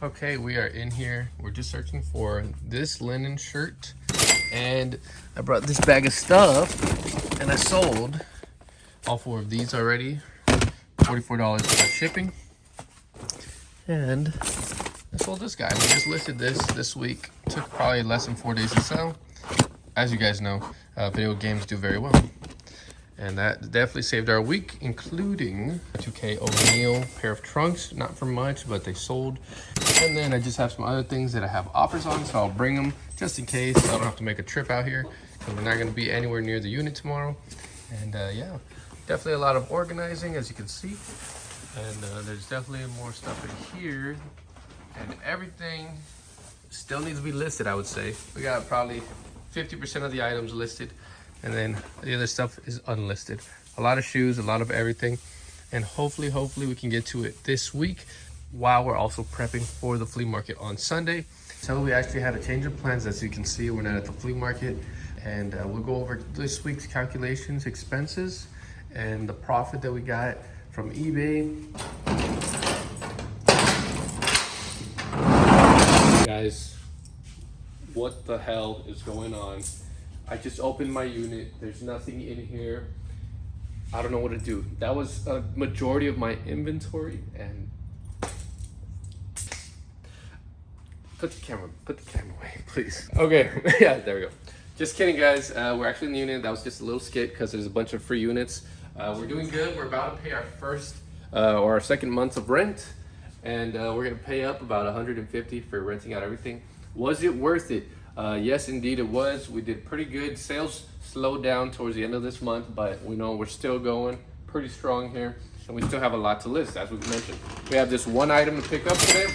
Okay, we are in here. We're just searching for this linen shirt. And I brought this bag of stuff and I sold all 4 of these already. $44 plus shipping. And I sold this guy. We just listed this week. Took probably less than 4 days to sell. As you guys know, video games do very well. And that definitely saved our week, including a 2K O'Neal pair of trunks. Not for much, but they sold. And then I just have some other things that I have offers on, so I'll bring them just in case. I don't have to make a trip out here because we're not going to be anywhere near the unit tomorrow. And yeah, definitely a lot of organizing, as you can see. And there's definitely more stuff in here. And everything still needs to be listed, I would say. We got probably 50% of the items listed. And then the other stuff is unlisted. A lot of shoes, a lot of everything. And hopefully we can get to it this week while we're also prepping for the flea market on Sunday. So we actually had a change of plans. As you can see, we're not at the flea market. And we'll go over this week's calculations, expenses, and the profit that we got from eBay. Guys, what the hell is going on? I just opened my unit. There's nothing in here. I don't know what to do. That was a majority of my inventory. And put the camera away, please. Okay, yeah, there we go. Just kidding, guys. We're actually in the unit. That was just a little skit because there's a bunch of free units. We're doing good. We're about to pay our first or our second month of rent. And we're gonna pay up about $150 for renting out everything. Was it worth it? Yes, indeed it was. We did pretty good. Sales slowed down towards the end of this month, but we know we're still going pretty strong here. And we still have a lot to list, as we've mentioned. We have this one item to pick up today.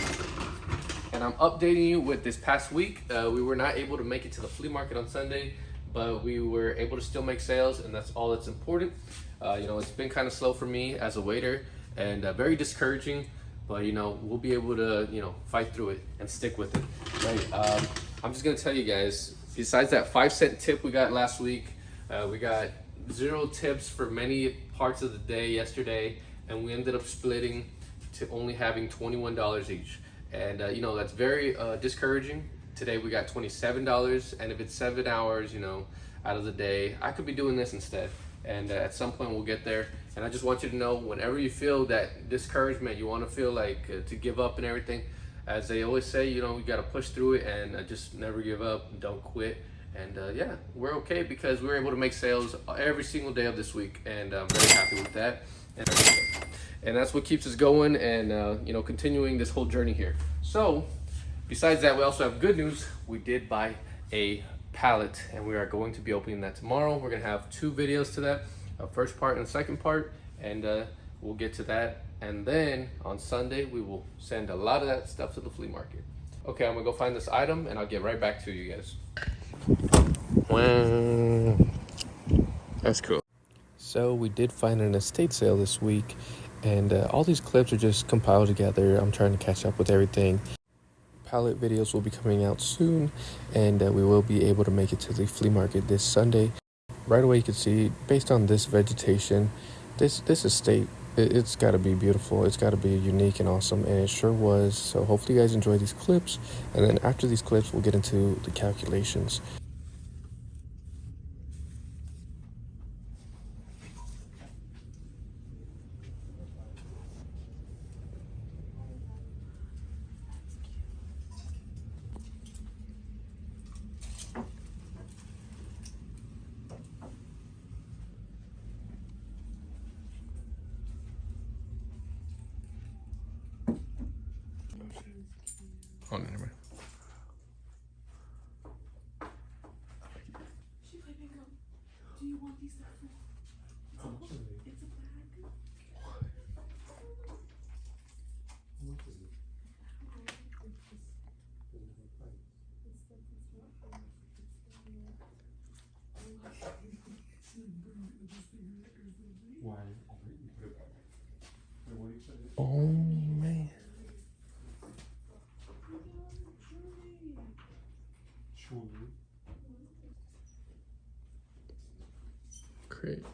And I'm updating you with this past week. We were not able to make it to the flea market on Sunday, but we were able to still make sales, and that's all that's important. You know, it's been kind of slow for me as a waiter and very discouraging, but you know, we'll be able to, you know, fight through it and stick with it, right? I'm just gonna tell you guys, besides that 5-cent tip we got last week, we got 0 tips for many parts of the day yesterday, and we ended up splitting to only having $21 each. And you know, that's very discouraging. Today we got $27, and if it's 7 hours, you know, out of the day, I could be doing this instead. And at some point we'll get there. And I just want you to know, whenever you feel that discouragement, you want to feel like to give up and everything, as they always say, you know, we got to push through it and just never give up, don't quit. And yeah, we're okay because we're able to make sales every single day of this week, and I'm very happy with that. And that's what keeps us going and you know, continuing this whole journey here. So besides that, we also have good news. We did buy a pallet, and we are going to be opening that tomorrow. We're gonna have 2 videos to that, a first part and a second part, and we'll get to that. And then on Sunday, we will send a lot of that stuff to the flea market. Okay, I'm gonna go find this item and I'll get right back to you guys. Wow, that's cool. So we did find an estate sale this week, and all these clips are just compiled together. I'm trying to catch up with everything. Palette videos will be coming out soon, and we will be able to make it to the flea market this Sunday. Right away you can see, based on this vegetation, this estate, it's got to be beautiful. It's got to be unique and awesome, and it sure was. So hopefully you guys enjoy these clips, and then after these clips we'll get into the calculations. Oh, never mind. Do you want these stuff? It's a bag. Oh man. Great.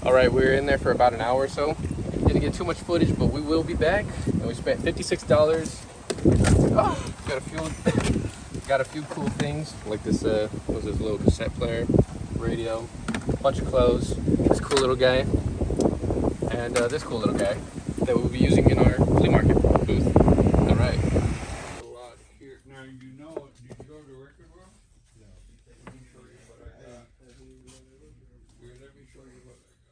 All right, we were in there for about an hour or so. Didn't get too much footage, but we will be back. And we spent $56. Oh, got a few cool things like this. What was this little cassette player, radio, bunch of clothes. This cool little guy, and this cool little guy that we'll be using in our flea market booth. All right. A lot here. Now you know it. Did you go to the record room? No. Let me show you what I got. Here, let me show you what I got.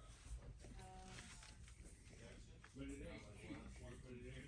But it ain't cheap. But it ain't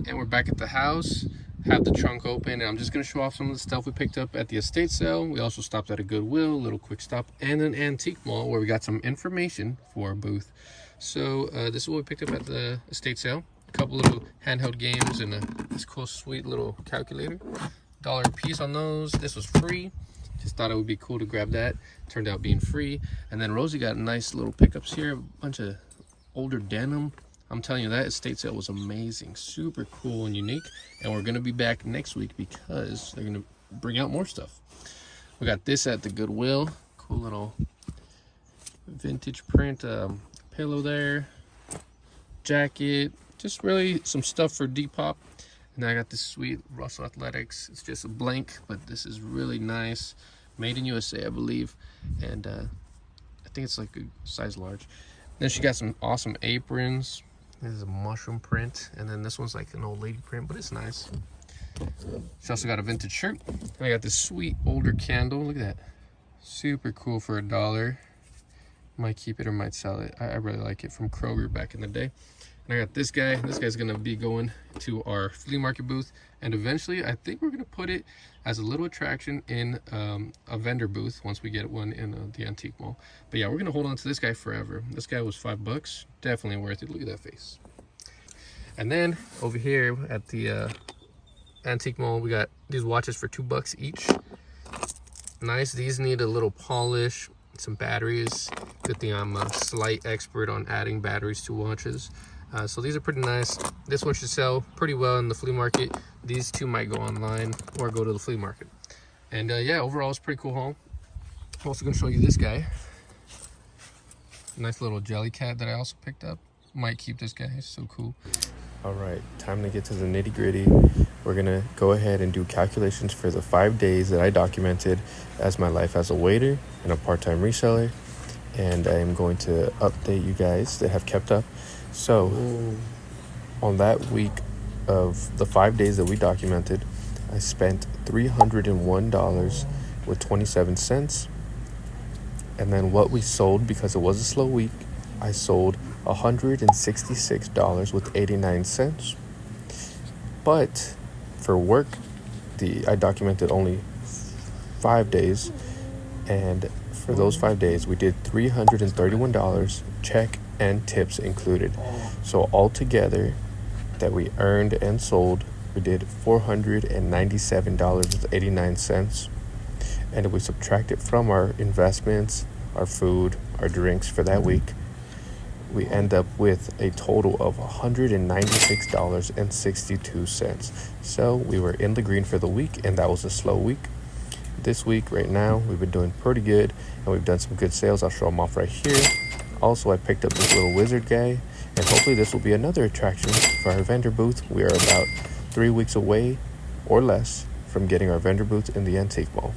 And we're back at the house. Have the trunk open, and I'm just gonna show off some of the stuff we picked up at the estate sale. We also stopped at a Goodwill, a little quick stop, and an antique mall where we got some information for our booth. So this is what we picked up at the estate sale. A couple little handheld games and this cool, sweet little calculator. $1 a piece on those. This was free. Just thought it would be cool to grab that. Turned out being free. And then Rosie got nice little pickups here. A bunch of older denim. I'm telling you, that estate sale was amazing, super cool and unique. And we're gonna be back next week because they're gonna bring out more stuff. We got this at the Goodwill, cool little vintage print pillow there, jacket, just really some stuff for Depop. And then I got this sweet Russell Athletics. It's just a blank, but this is really nice, made in USA, I believe, and I think it's like a size large. Then she got some awesome aprons. This is a mushroom print, and then this one's like an old lady print, but it's nice. She also got a vintage shirt, and I got this sweet older candle. Look at that, super cool for $1. Might keep it or might sell it. I really like it, from Kroger back in the day. And I got this guy. This guy's gonna be going to our flea market booth, and eventually I think we're gonna put it as a little attraction in a vendor booth once we get one in the antique mall. But yeah, we're gonna hold on to this guy forever. This guy was $5, definitely worth it. Look at that face. And then over here at the antique mall, we got these watches for $2 each. Nice. These need a little polish, some batteries. Good thing I'm a slight expert on adding batteries to watches. So these are pretty nice. This one should sell pretty well in the flea market. These two might go online or go to the flea market. And yeah, overall it's a pretty cool haul. I'm also gonna show you this guy. Nice little jelly cat that I also picked up. Might keep this guy, he's so cool. All right, time to get to the nitty gritty. We're gonna go ahead and do calculations for the 5 days that I documented as my life as a waiter and a part-time reseller. And I am going to update you guys that have kept up. So on that week of the 5 days that we documented, I spent $301 with 27 cents. And then what we sold, because it was a slow week, I sold $166 with 89 cents. But for work, I documented only 5 days, and for those 5 days we did $331, check and tips included. So altogether that we earned and sold, we did $497 with 89 cents. And if we subtract it from our investments, our food, our drinks for that week, we end up with a total of $196.62. So we were in the green for the week, and that was a slow week. This week, right now, we've been doing pretty good, and we've done some good sales. I'll show them off right here. Also, I picked up this little wizard guy, and hopefully this will be another attraction for our vendor booth. We are about 3 weeks away or less from getting our vendor booth in the antique mall.